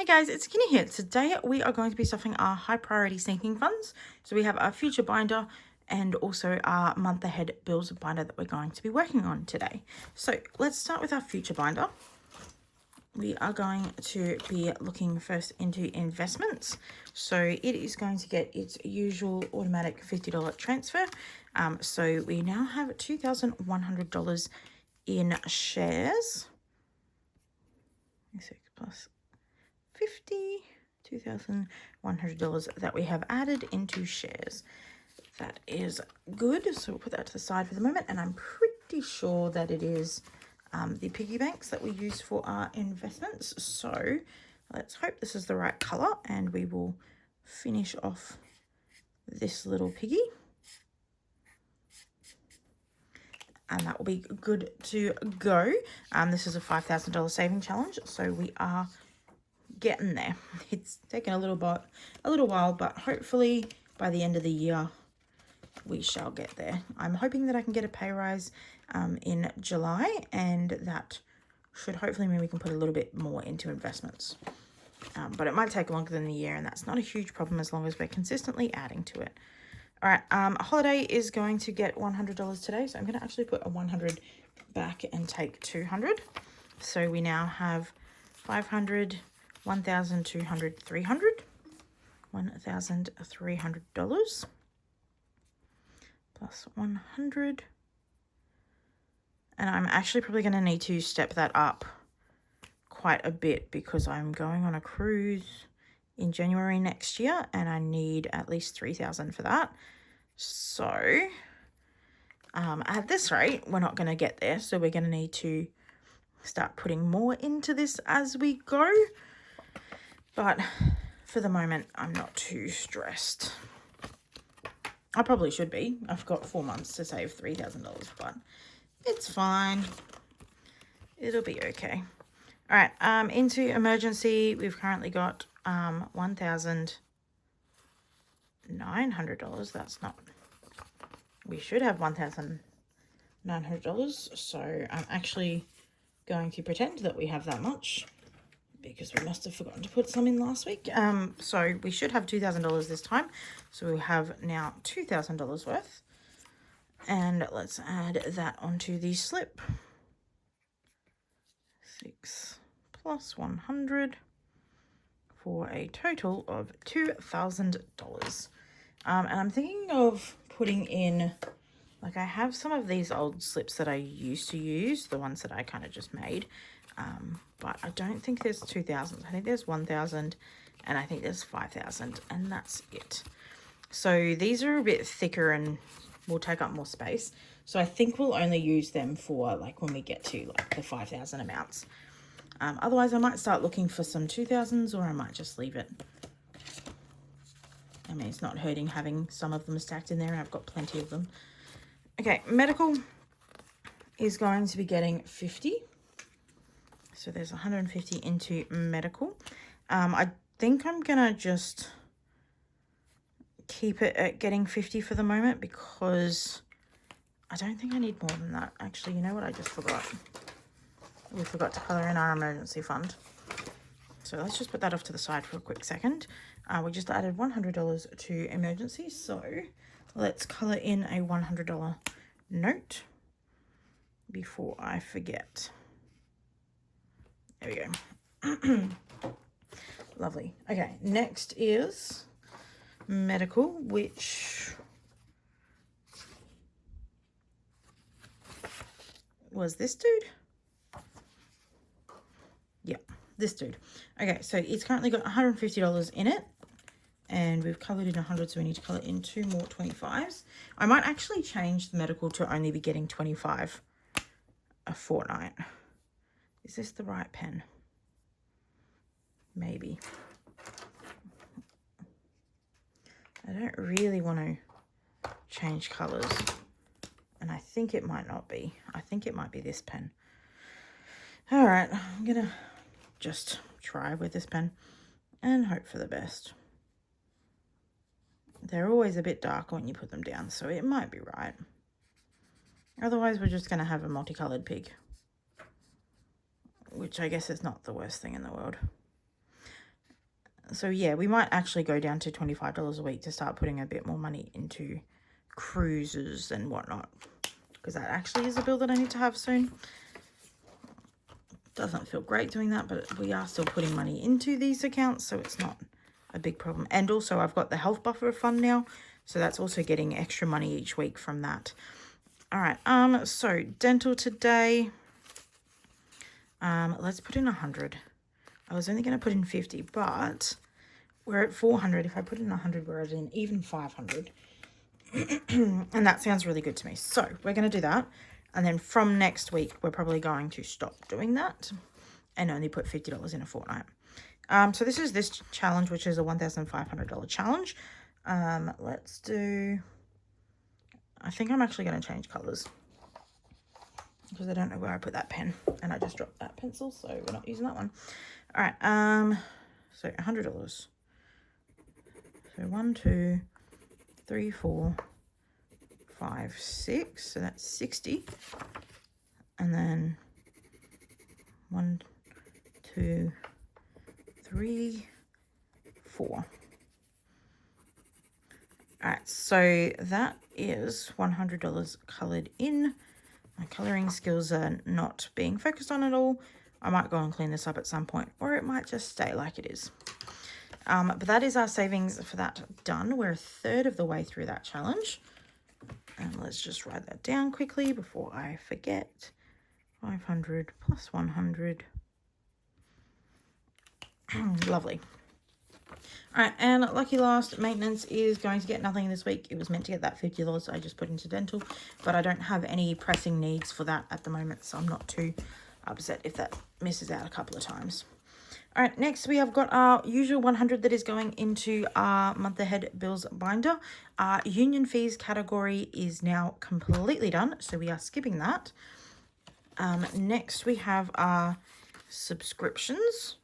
Hey guys, it's Kenny here. Today we are going to be stuffing our high priority sinking funds. So we have our future binder and also our month ahead bills binder that we're going to be working on today. So let's start with our future binder. We are going to be looking first into investments. So it is going to get its usual automatic $50 transfer. So we now have $2,100 in shares. 6 plus 50, $2,100 that we have added into shares. That is good. So we'll put that to the side for the moment. And I'm pretty sure that it is the piggy banks that we use for our investments. So let's hope this is the right color and we will finish off this little piggy. And that will be good to go. This is a $5,000 saving challenge. So we are getting there. It's taken a little while, but hopefully by the end of the year we shall get there. I'm hoping that I can get a pay rise in July, and that should hopefully mean we can put a little bit more into investments. But it might take longer than the year, and that's not a huge problem as long as we're consistently adding to it. All right, Holiday is going to get $100 today, so I'm going to actually put a 100 back and take 200. So we now have 500, 1,200, 300, $1,300 plus 100. And I'm actually probably going to need to step that up quite a bit because I'm going on a cruise in January next year and I need at least 3,000 for that. So at this rate, we're not going to get there. So we're going to need to start putting more into this as we go. But for the moment, I'm not too stressed. I probably should be. I've got 4 months to save $3,000, but it's fine. It'll be okay. All right, into emergency, we've currently got $1,900. That's not... We should have $1,900. So I'm actually going to pretend that we have that much, because we must have forgotten to put some in last week. So we should have $2,000 this time. So we have now $2,000 worth. And let's add that onto the slip. 6 plus 100 for a total of $2,000. And I'm thinking of putting in, like, I have some of these old slips that I used to use, the ones that I kind of just made. But I don't think there's 2,000. I think there's 1,000 and I think there's 5,000, and that's it. So these are a bit thicker and will take up more space. So I think we'll only use them for like when we get to like the 5,000 amounts. Otherwise I might start looking for some 2,000s, or I might just leave it. I mean, it's not hurting having some of them stacked in there, and I've got plenty of them. Okay, medical is going to be getting 50. So there's 150 into medical. I think I'm going to just keep it at getting 50 for the moment because I don't think I need more than that. Actually, you know what? I just forgot. We forgot to color in our emergency fund. So let's just put that off to the side for a quick second. We just added $100 to emergency. So let's color in a $100 note before I forget. There we go. Lovely. Okay, next is medical, which was this dude. Yeah, this dude. Okay, so it's currently got $150 in it, and we've colored in 100, so we need to color in 2 more 25s. I might actually change the medical to only be getting 25 a fortnight. Is this the right pen? Maybe. I don't really want to change colors, and I think it might not be. I think it might be this pen. All right, I'm gonna just try with this pen and hope for the best. They're always a bit darker when you put them down, so it might be right. Otherwise, we're just gonna have a multicolored pig, which I guess is not the worst thing in the world. So yeah, we might actually go down to $25 a week to start putting a bit more money into cruises and whatnot, because that actually is a bill that I need to have soon. Doesn't feel great doing that, but we are still putting money into these accounts, so it's not a big problem. And also I've got the health buffer fund now, so that's also getting extra money each week from that. All right, so dental today, let's put in 100. I was only going to put in 50, but we're at 400. If I put in 100, we're at an even 500. And that sounds really good to me. So we're going to do that. And then from next week, we're probably going to stop doing that and only put $50 in a fortnight. So this is this challenge, which is a $1,500 challenge. Let's do, I think I'm actually going to change colors because I don't know where I put that pen and I just dropped that pencil, so we're not using that one. All right, so $100. So 1, 2, 3, 4, 5, 6. So that's 60. And then 1, 2, 3, 4. All right, so that is $100 colored in. My coloring skills are not being focused on at all. I might go and clean this up at some point, or it might just stay like it is. But that is our savings for that done. We're a third of the way through that challenge. And let's just write that down quickly before I forget. 500 plus 100. Lovely. All right, and lucky last, maintenance is going to get nothing this week. It was meant to get that $50 I just put into dental, but I don't have any pressing needs for that at the moment, so I'm not too upset if that misses out a couple of times. All right, next we have got our usual 100 that is going into our month ahead bills binder. Our union fees category is now completely done, so we are skipping that. Next we have our subscriptions.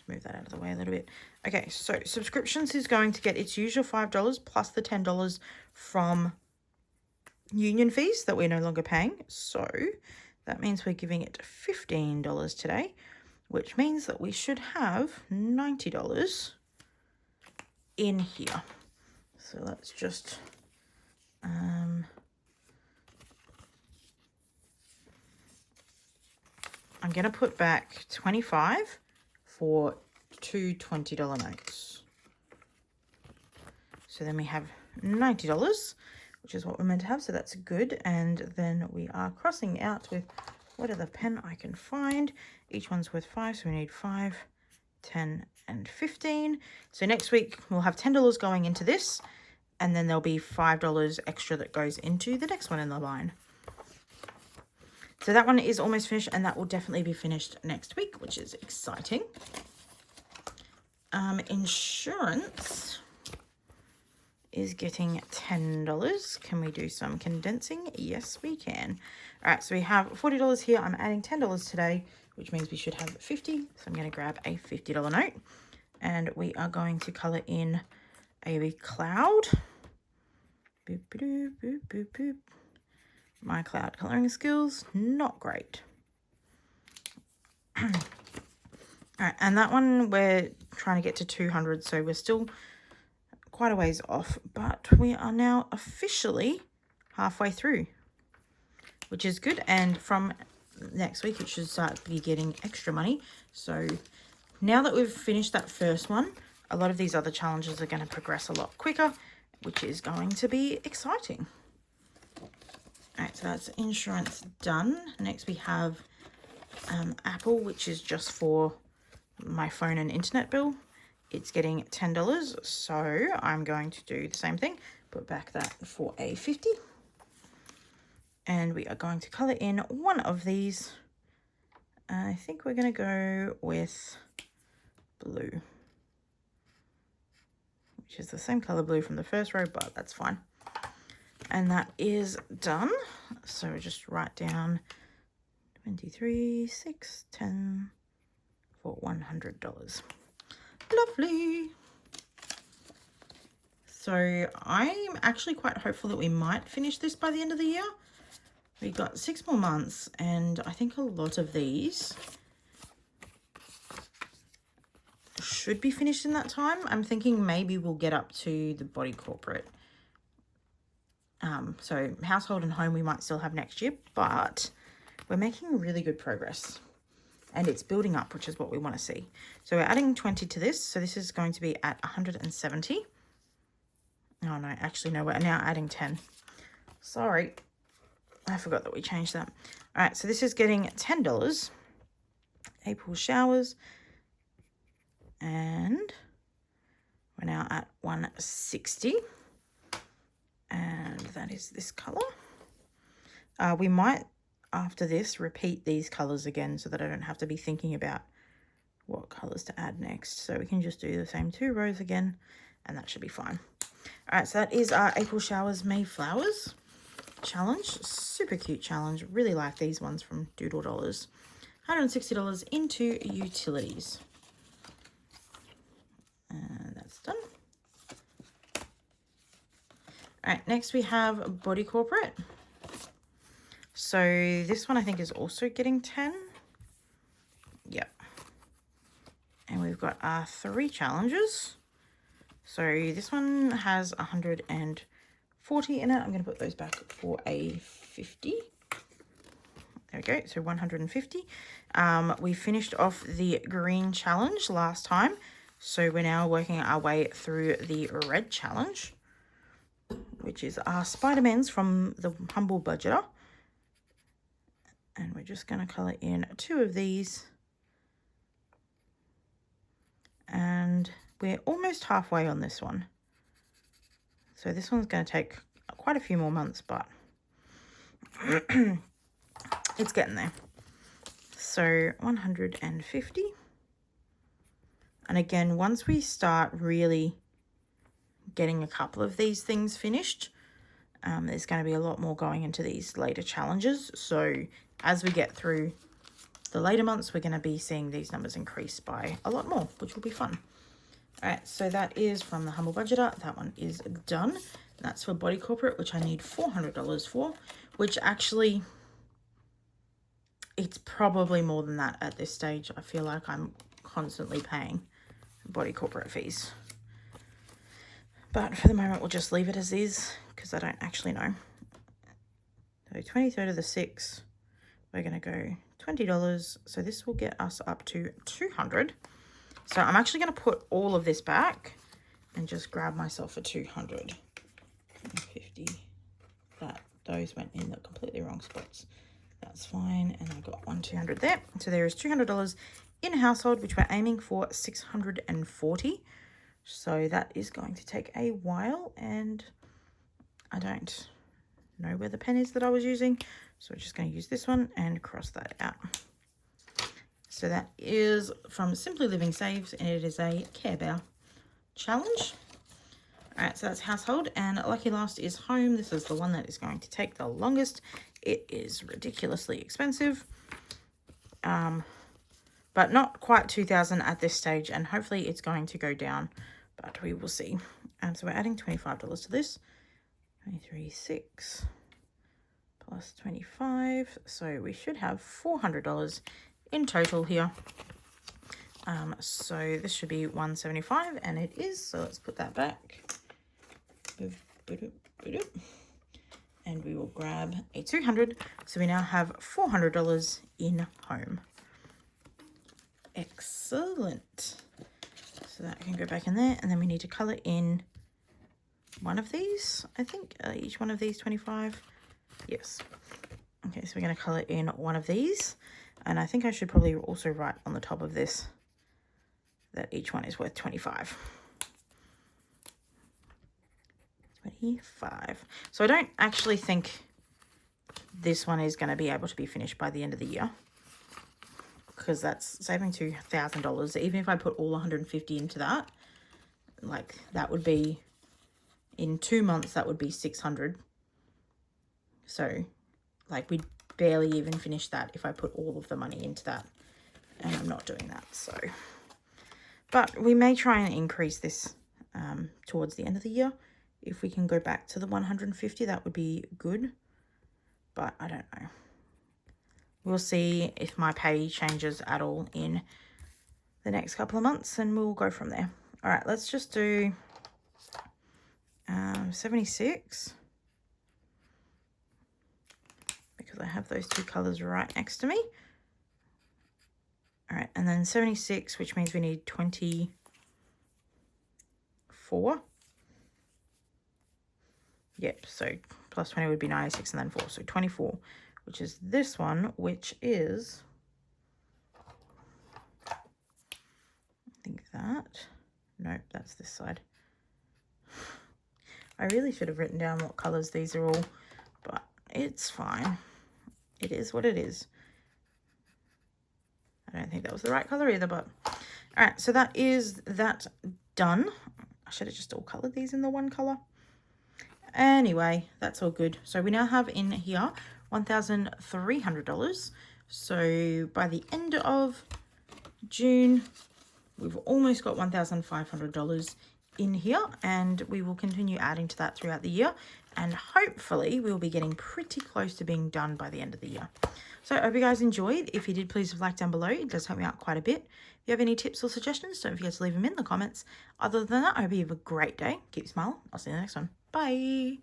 Move that out of the way a little bit. Okay, so subscriptions is going to get its usual $5 plus the $10 from union fees that we're no longer paying. So that means we're giving it $15 today, which means that we should have $90 in here. So let's just I'm going to put back 25 for 2 $20 notes. So then we have $90, which is what we're meant to have, so that's good. And then we are crossing out with whatever pen I can find. Each one's worth 5, so we need 5, 10, and 15. So next week we'll have $10 going into this, and then there'll be $5 extra that goes into the next one in the line. So that one is almost finished, and that will definitely be finished next week, which is exciting. Insurance is getting $10. Can we do some condensing? Yes, we can. All right, so we have $40 here. I'm adding $10 today, which means we should have 50. So I'm going to grab a $50 note, and we are going to color in a cloud. Boop, boop, boop, boop, boop. My cloud coloring skills, not great. All right, and that one we're trying to get to 200, so we're still quite a ways off, but we are now officially halfway through, which is good. And from next week, it should start be getting extra money. So now that we've finished that first one, a lot of these other challenges are going to progress a lot quicker, which is going to be exciting. All right, so that's insurance done. Next we have Apple, which is just for my phone and internet bill. It's getting $10, so I'm going to do the same thing, put back that for a 50. And we are going to color in one of these. I think we're going to go with blue, which is the same color blue from the first row, but that's fine. And that is done. So just write down 23, 6, 10 for $100. Lovely. So I'm actually quite hopeful that we might finish this by the end of the year. We've got 6 more months, and I think a lot of these should be finished in that time. I'm thinking maybe we'll get up to the body corporate. So household and home we might still have next year, but we're making really good progress. And it's building up, which is what we want to see. So we're adding 20 to this. So this is going to be at 170. Oh no, actually no, we're now adding 10. Sorry, I forgot that we changed that. All right, so this is getting $10. April showers. And we're now at 160. And that is this colour. We might, after this, repeat these colours again so that I don't have to be thinking about what colours to add next. So we can just do the same 2 rows again, and that should be fine. All right, so that is our April Showers May Flowers challenge. Super cute challenge. Really like these ones from Doodle Dollars. $160 into utilities. And that's done. All right, next we have Body Corporate. So this one I think is also getting 10. Yep. And we've got our 3 challenges. So this one has 140 in it. I'm going to put those back for a 50. There we go. So 150. We finished off the green challenge last time. So we're now working our way through the red challenge, which is our Spider-Mans from the Humble Budgeter. And we're just going to colour in 2 of these. And we're almost halfway on this one. So this one's going to take quite a few more months, but it's getting there. So 150. And again, once we start really getting a couple of these things finished, there's going to be a lot more going into these later challenges. So as we get through the later months, we're going to be seeing these numbers increase by a lot more, which will be fun. All right, so that is from the Humble Budgeter. That one is done. That's for Body Corporate, which I need $400 for, which actually, it's probably more than that at this stage. I feel like I'm constantly paying Body Corporate fees. But for the moment, we'll just leave it as is because I don't actually know. So 23rd of the 6th, we're going to go $20. So this will get us up to $200. So I'm actually going to put all of this back and just grab myself a 200. 50. Those went in the completely wrong spots. That's fine. And I got 200 there. So there is $200 in household, which we're aiming for 640. So that is going to take a while, and I don't know where the pen is that I was using. So we're just going to use this one and cross that out. So that is from Simply Living Saves, and it is a Care Bear challenge. All right, so that's household, and Lucky Last is home. This is the one that is going to take the longest. It is ridiculously expensive, but not quite 2,000 at this stage, and hopefully it's going to go down, but we will see. So we're adding $25 to this. 23.6 plus 25, so we should have $400 in total here. So this should be 175, and it is, so let's put that back. And we will grab a 200, so we now have $400 in home. Excellent. So that can go back in there, and then we need to color in one of these, I think. Each one of these 25. Yes. Okay, so we're going to color in one of these, and I think I should probably also write on the top of this that each one is worth 25. 25. So I don't actually think this one is going to be able to be finished by the end of the year, because that's saving $2,000. Even if I put all 150 into that, like that would be in 2 months, that would be 600. So like we'd barely even finish that if I put all of the money into that, and I'm not doing that. So, but we may try and increase this towards the end of the year. If we can go back to the 150, that would be good, but I don't know. We'll see if my pay changes at all in the next couple of months, and we'll go from there. All right, let's just do 76, because I have those two colors right next to me. All right, and then 76, which means we need 24. Yep, so plus 20 would be 96 and then 4. So 24, which is this one, which is, I think that, nope, that's this side. I really should have written down what colours these are all, but it's fine. It is what it is. I don't think that was the right colour either, but all right, so that is that done. I should have just all coloured these in the one colour. Anyway, that's all good. So we now have in here $1,300. So by the end of June, we've almost got $1,500 in here, and we will continue adding to that throughout the year, and hopefully we'll be getting pretty close to being done by the end of the year. So I hope you guys enjoyed. If you did, please like down below. It does help me out quite a bit. If you have any tips or suggestions, don't forget to leave them in the comments. Other than that, I hope you have a great day. Keep smiling. I'll see you in the next one. Bye.